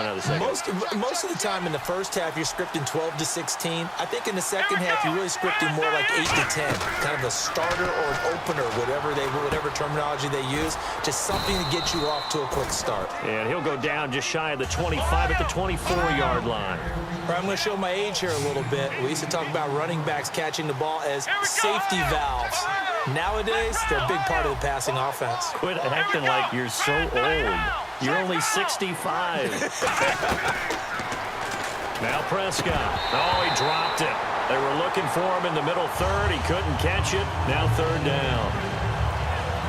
Most of the time in the first half, you're scripting 12 to 16. I think in the second half, you're really scripting more like 8 to 10. Kind of a starter or an opener, whatever terminology they use. Just something to get you off to a quick start. And he'll go down just shy of the 25 at the 24-yard line. I'm going to show my age here a little bit. We used to talk about running backs catching the ball as safety valves. Nowadays, they're a big part of the passing offense. Quit acting like you're so old. You're only 65. Now Prescott. Oh, he dropped it. They were looking for him in the middle third. He couldn't catch it. Now third down.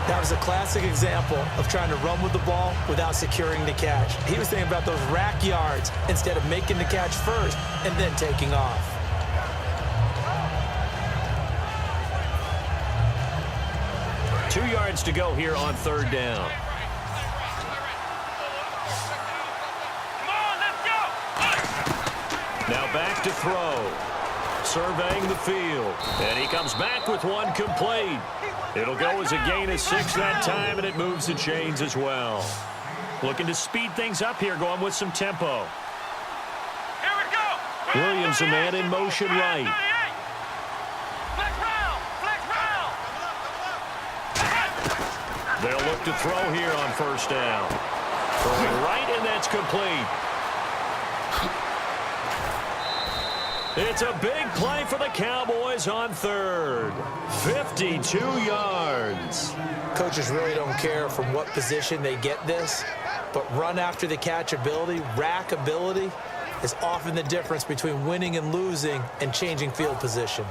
That was a classic example of trying to run with the ball without securing the catch. He was thinking about those rack yards instead of making the catch first and then taking off. Two yards to go here on third down. Now back to throw. Surveying the field. And he comes back with one complete. It'll go as a gain of 6 that time, and it moves the chains as well. Looking to speed things up here, going with some tempo. Williams, a man in motion right. They'll look to throw here on first down. Throwing right, and that's complete. It's a big play for the Cowboys on third. 52 yards. Coaches really don't care from what position they get this, but run after the catch ability, rack ability, is often the difference between winning and losing and changing field position.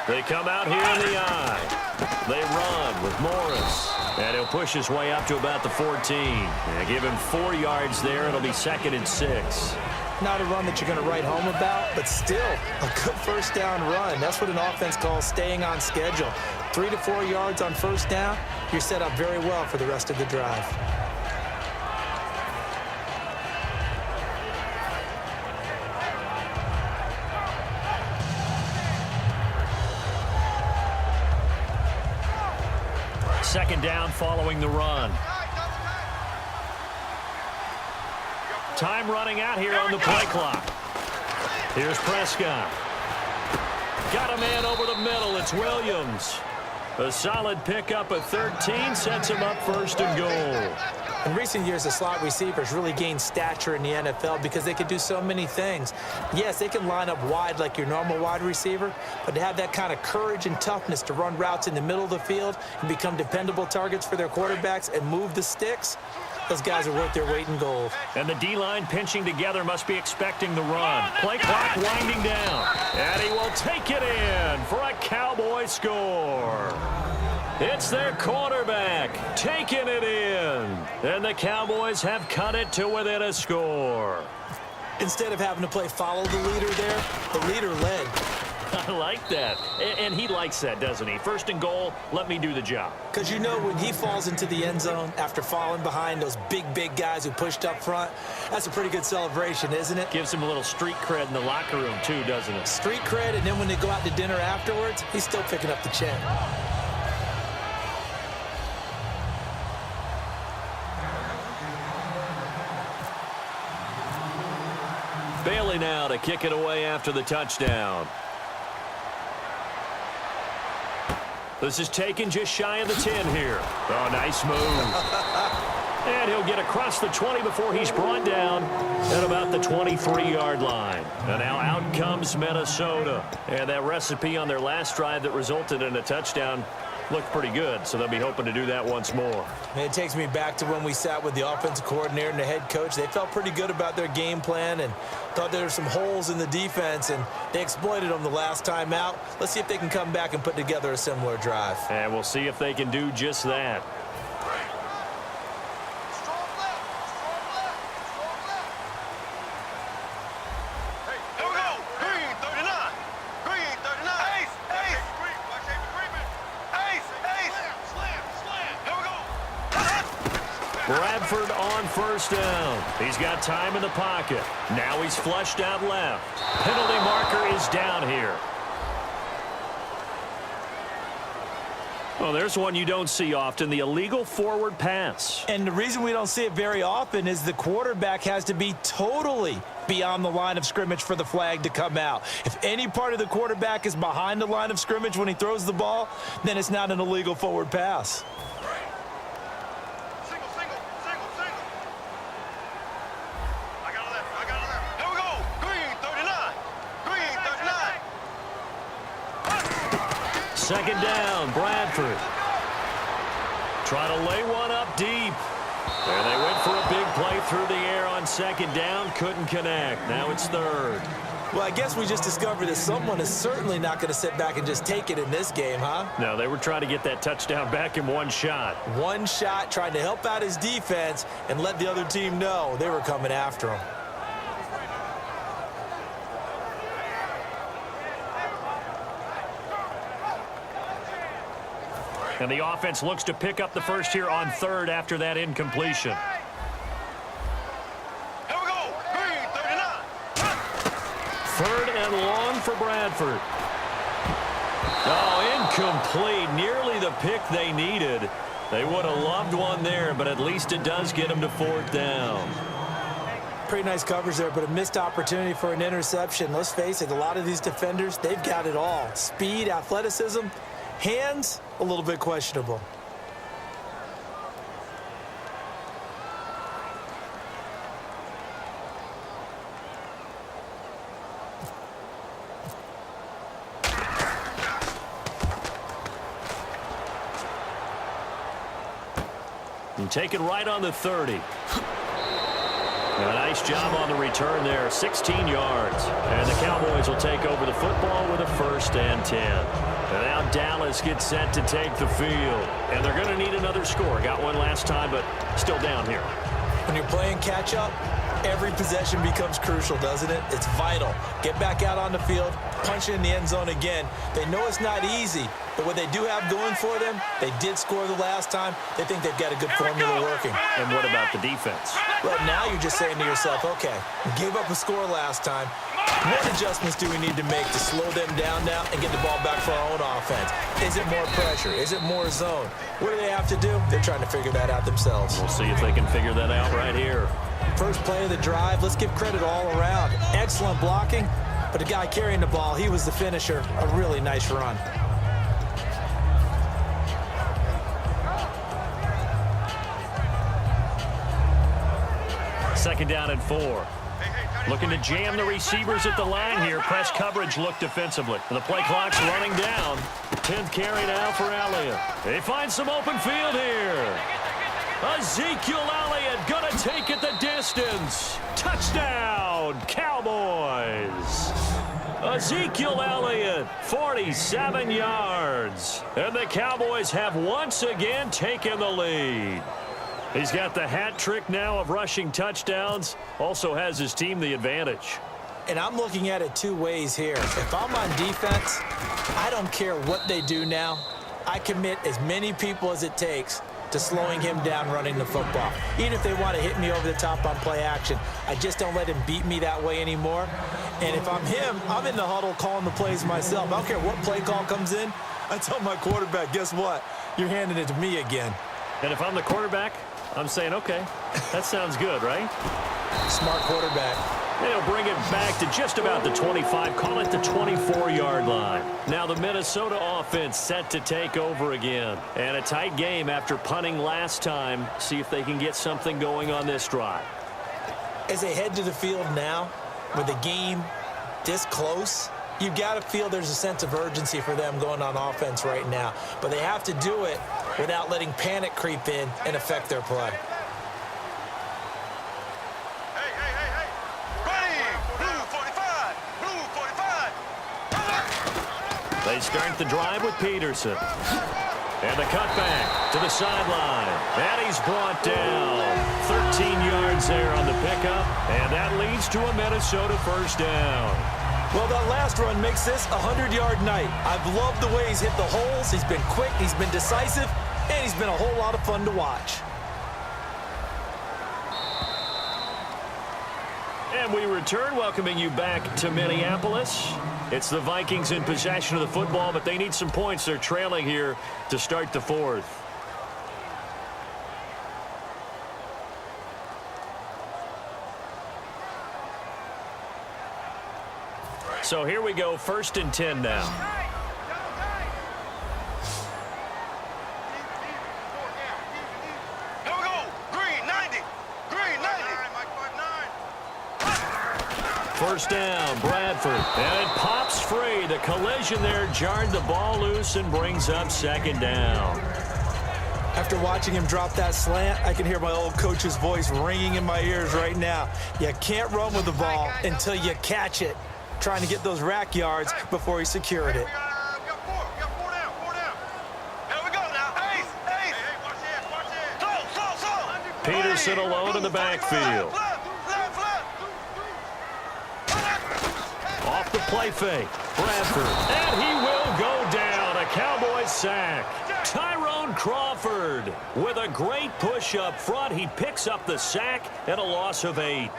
They come out here in the eye. They run with Morris. And he'll push his way up to about the 14. And give him 4 yards there. It'll be 2nd and 6. Not a run that you're going to write home about, but still a good first down run. That's what an offense calls staying on schedule. 3 to 4 yards on first down, you're set up very well for the rest of the drive. Second down following the run. Time running out here on the play clock. Here's Prescott. Got a man over the middle. It's Williams. A solid pickup at 13 sets him up first and goal. In recent years, the slot receivers really gained stature in the NFL because they could do so many things. Yes, they can line up wide like your normal wide receiver, but to have that kind of courage and toughness to run routes in the middle of the field and become dependable targets for their quarterbacks and move the sticks, those guys are worth their weight in gold. And the D-line pinching together must be expecting the run. Play clock winding down. And he will take it in for a Cowboy score. It's their quarterback taking it in. And the Cowboys have cut it to within a score. Instead of having to play follow the leader there, the leader led. I like that. And he likes that, doesn't he? First and goal, let me do the job. Because you know when he falls into the end zone after falling behind those big guys who pushed up front, that's a pretty good celebration, isn't it? Gives him a little street cred in the locker room, too, doesn't it? Street cred, and then when they go out to dinner afterwards, he's still picking up the check. Bailey now to kick it away after the touchdown. This is taken just shy of the 10 here. Oh, nice move. And he'll get across the 20 before he's brought down at about the 23-yard line. And now out comes Minnesota. And that recipe on their last drive that resulted in a touchdown looked pretty good, so they'll be hoping to do that once more. And it takes me back to when we sat with the offensive coordinator and the head coach. They felt pretty good about their game plan and thought there were some holes in the defense, and they exploited them the last time out. Let's see if they can come back and put together a similar drive. And we'll see if they can do just that. Bradford on first down. He's got time in the pocket. Now he's flushed out left. Penalty marker is down here. Well, there's one you don't see often, the illegal forward pass. And the reason we don't see it very often is the quarterback has to be totally beyond the line of scrimmage for the flag to come out. If any part of the quarterback is behind the line of scrimmage when he throws the ball, then it's not an illegal forward pass. Second down, Bradford. Try to lay one up deep. And they went for a big play through the air on second down. Couldn't connect. Now it's third. Well, I guess we just discovered that someone is certainly not going to sit back and just take it in this game, huh? No, they were trying to get that touchdown back in one shot. One shot, trying to help out his defense and let the other team know they were coming after him. And the offense looks to pick up the first here on third after that incompletion. Here we go. Green, 39. Third and long for Bradford. Oh, incomplete. Nearly the pick they needed. They would have loved one there, but at least it does get them to fourth down. Pretty nice coverage there, but a missed opportunity for an interception. Let's face it, a lot of these defenders, they've got it all. Speed, athleticism, hands, a little bit questionable. And take it right on the 30. A nice job on the return there, 16 yards. And the Cowboys will take over the football with a 1st and 10. And now Dallas gets set to take the field. And they're going to need another score. Got one last time, but still down here. When you're playing catch-up, every possession becomes crucial, doesn't it? It's vital. Get back out on the field, punch it in the end zone again. They know it's not easy, but what they do have going for them, they did score the last time. They think they've got a good formula working. And what about the defense? Well, now you're just saying to yourself, okay, we gave up a score last time. What adjustments do we need to make to slow them down now and get the ball back for our own offense? Is it more pressure? Is it more zone? What do they have to do? They're trying to figure that out themselves. We'll see if they can figure that out right here. First play of the drive, let's give credit all around. Excellent blocking, but the guy carrying the ball, he was the finisher. A really nice run. Second down and 4. Looking to jam the receivers at the line here. Press coverage look defensively. The play clock's running down. 10th carry now for Elliott. They find some open field here. Ezekiel Elliott gonna take it the distance. Touchdown, Cowboys. Ezekiel Elliott, 47 yards. And the Cowboys have once again taken the lead. He's got the hat trick now of rushing touchdowns. Also has his team the advantage. And I'm looking at it two ways here. If I'm on defense, I don't care what they do now. I commit as many people as it takes to slowing him down running the football. Even if they want to hit me over the top on play action, I just don't let him beat me that way anymore. And if I'm him, I'm in the huddle calling the plays myself. I don't care what play call comes in. I tell my quarterback, guess what? You're handing it to me again. And if I'm the quarterback, I'm saying, okay, that sounds good, right? Smart quarterback. And he'll bring it back to just about the 25, call it the 24-yard line. Now the Minnesota offense set to take over again. And a tight game after punting last time. See if they can get something going on this drive. As they head to the field now, with the game this close, you got to feel there's a sense of urgency for them going on offense right now. But they have to do it without letting panic creep in and affect their play. They start the drive with Peterson. And the cutback to the sideline. And he's brought down. 13 yards there on the pickup. And that leads to a Minnesota 1st down. Well, that last run makes this a 100-yard night. I've loved the way he's hit the holes. He's been quick, he's been decisive, and he's been a whole lot of fun to watch. And we return, welcoming you back to Minneapolis. It's the Vikings in possession of the football, but they need some points. They're trailing here to start the fourth. So here we go, 1st and 10 now. Here we go. Green 90. Green 90. 1st down, Bradford. And it pops free. The collision there jarred the ball loose and brings up 2nd down. After watching him drop that slant, I can hear my old coach's voice ringing in my ears right now. You can't run with the ball until you catch it. Trying to get those rack yards before he secured it. We got four down. Here we go now. Ace. Hey, watch this. Slow. Peterson alone in the backfield. Off the play fake. Bradford. And he will go down. A Cowboys sack. Tyrone Crawford with a great push up front. He picks up the sack and a loss of 8.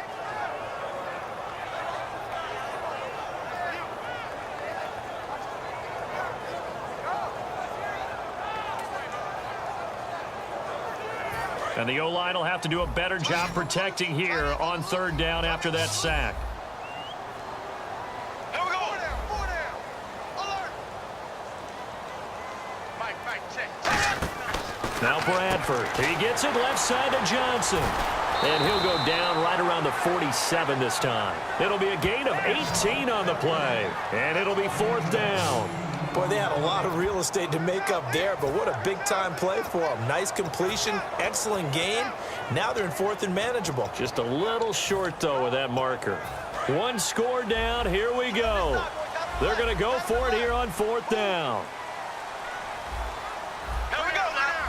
And the O-line will have to do a better job protecting here on 3rd down after that sack. Here we go. Four down. Alert. Mike, check. Now Bradford. He gets it left side to Johnson. And he'll go down right around the 47 this time. It'll be a gain of 18 on the play. And it'll be 4th down. Boy, they had a lot of real estate to make up there, but what a big-time play for them. Nice completion, excellent gain. Now they're in 4th and manageable. Just a little short, though, with that marker. 1 score down. Here we go. They're going to go for it here on 4th down. Here we go now.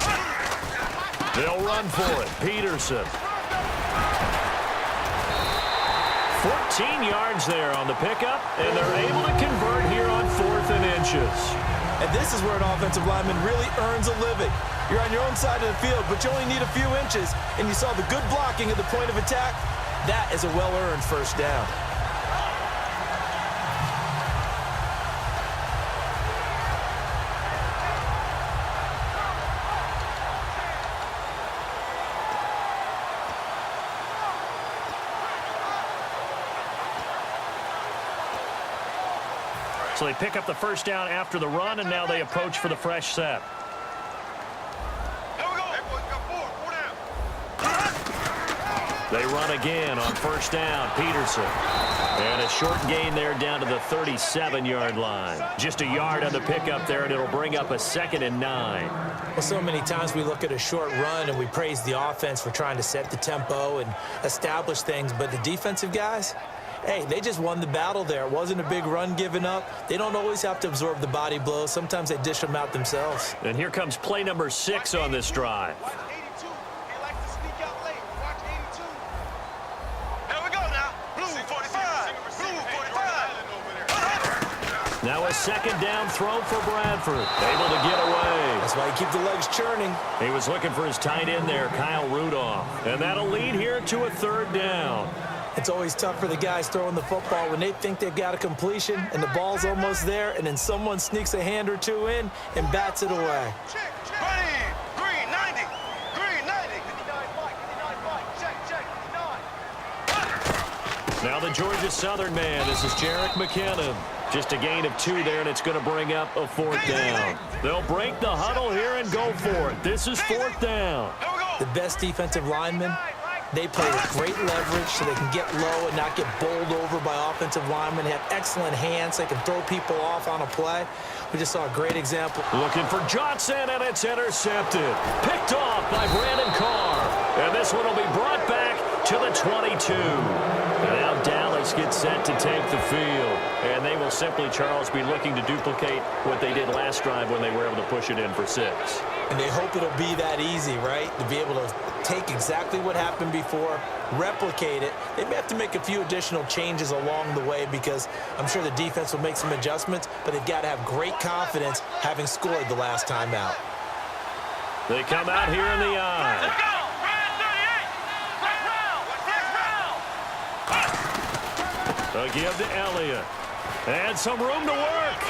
They'll run for it. Peterson. 14 yards there on the pickup, and they're able to convert here on 4th and inches. And this is where an offensive lineman really earns a living. You're on your own side of the field, but you only need a few inches, and you saw the good blocking at the point of attack. That is a well-earned 1st down. So they pick up the 1st down after the run, and now they approach for the fresh set. Here we go. Hey, boys, we got four down. They run again on 1st down. Peterson. And a short gain there down to the 37-yard line. Just a yard on the pickup there, and it'll bring up a 2nd and 9. Well, so many times we look at a short run and we praise the offense for trying to set the tempo and establish things, but the defensive guys, hey, they just won the battle there. It wasn't a big run given up. They don't always have to absorb the body blows. Sometimes they dish them out themselves. And here comes play number 6 on this drive. Watch 82. He likes to sneak out late. Watch 82. Here we go now. Blue 45. Blue 45. Now a 2nd down throw for Bradford. Able to get away. That's why you keep the legs churning. He was looking for his tight end there, Kyle Rudolph. And that'll lead here to a 3rd down. It's always tough for the guys throwing the football when they think they've got a completion and the ball's almost there, and then someone sneaks a hand or two in and bats it away. Check. Ready. Green 90. Green 90. 59 Mike. 59 Mike. Check. 59. Now the Georgia Southern man. This is Jerick McKinnon. Just a gain of 2 there, and it's going to bring up a 4th down. They'll break the huddle here and go for it. This is 4th down. Here we go. The best defensive linemen, they play with great leverage so they can get low and not get bowled over by offensive linemen. They have excellent hands. They can throw people off on a play. We just saw a great example. Looking for Johnson, and it's intercepted. Picked off by Brandon Carr. And this one will be brought back to the 22. And now Dallas gets set to take the field. And they will simply, Charles, be looking to duplicate what they did last drive when they were able to push it in for 6. And they hope it'll be that easy, right? To be able to take exactly what happened before, replicate it. They may have to make a few additional changes along the way because I'm sure the defense will make some adjustments, but they've got to have great confidence having scored the last time out. They come out here in the eye. Let's go. Red 38. Right round. They'll give to Elliott. And some room to work.